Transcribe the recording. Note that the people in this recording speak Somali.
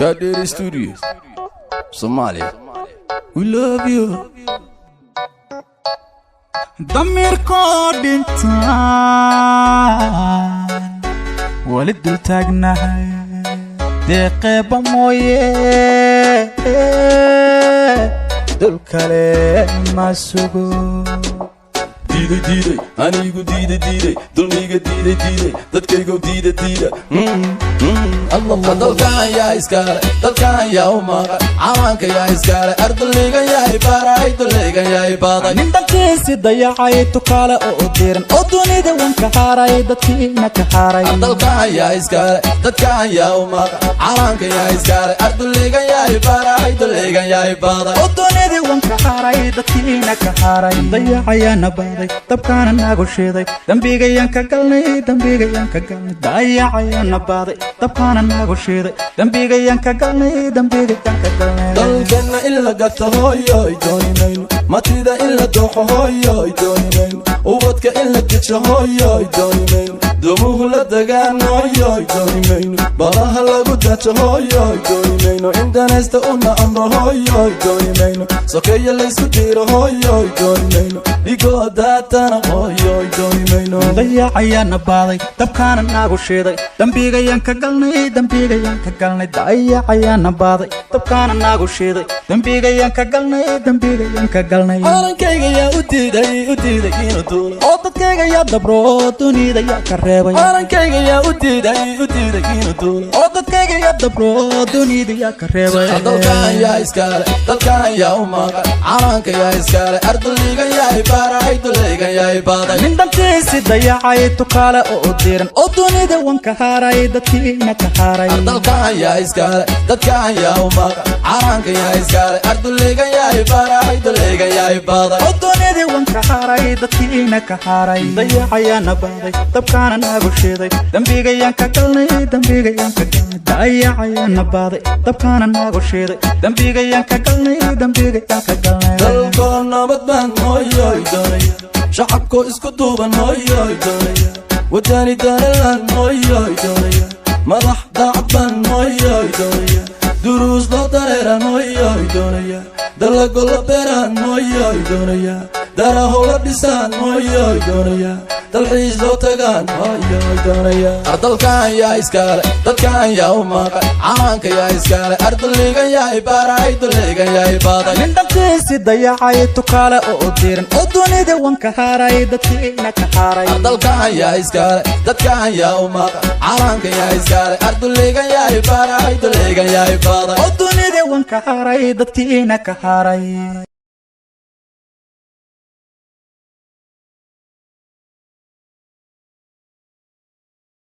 Kadiri Studios, Somalia. We love you. ضمير كودين تان ولد التاجناها دقيقة مويه دول كلام ما سوقو Diide, anigu diide, dulmiga diide, dadkaygo diide. Allah dalkan yaa iskale, dalkan yaa umaqa, cawanka yaa iskale, ardayga yaa ibaray, dulayga yaa ibaday. nindankiisi dayacay tukaale oo diiran oo dunida wanka haaray dadkiina ka haaray. Dalkan yaa iskale, dadkan yaa umaqa, cawanka yaa iskale, ardayga yaa ibaray, dulayga yaa ibaday. oo dunida wanka haaray dadkiina ka haaray. dayacayaana baaday dabkaana nagu shiiday dambigayaan ka galnay dayacayaana baaday dabkaana nagu shiiday dambigayaan ka galnay dalkana illa gata hooyoy doonimayno matida illa dooxo hooyoy doonimayno ubadka illa dijo hooyoy doonimayno dumuhu la dagaan hooyoy doonimayno balaha lagu dajo hooyoy doonimayno indanaysta una amro hooyoy doonimayno sokeeya laysku diiro hooyoy doonimayno igoo daatana hooyoy doonimayno dayacayaana baaday dabkaana nagu shiiday dambigayaan ka galnay dayacayaana baaday dabkaana nagu shiiday dambigayaan ka galnay calankayga yaa u diiday inuu duulo oo dadkayga yaa dabro dunida yaa ka reebay calankayga yaa u diiday inuu duulo oo dadkayga yaa dabro dunida yaa ka reebay dalkan yaa iskale dalkan yaa umaqa calanka yaa iskale ardayga yaa ibaray dulayga yaa ibaday nindankiisi dayacay tukaale oo diiran oo dunida wanka haaray dadkiina ka haaray dalkan yaa iskale dadkan yaa umaqa calanka yaa iskale ardayga yaa ibaray dulayga yaa ibaday oo dunida wanka haaray dadkiina ka haaray dayacayaana baaday dabkaana nagu shiiday dambigayaan ka galnay dayacayaana baaday dabkaana nagu shiiday dambigayaan ka galnay dalkoo nabad baan hooyoy doonaya shacabkoo isku duuban hooyoy doonaya wadani danalan hooyoy doonaya madax daacad baan hooyoy doonaya duruus loo dareeran hooyoy doonaya dalago la beeraan hooyoy doonaya daraho la dhisaan hooyoy doonaya dalxiis loo tagaan hooyoy doonaya dalkan yaa iskale dadkan yaa umaqa calanka yaa iskale ardayga yaa ibaray dulayga yaa ibaday nindankiisi dayacay tukaale oo diiran oo dunida wanka haaray dadkiina ka haaray dalkan yaa iskale dadkan yaa umaqa calanka yaa iskale ardayga yaa ibaray dulayga yaa ibaday oo dunida wanka haaray dadkiina ka haaray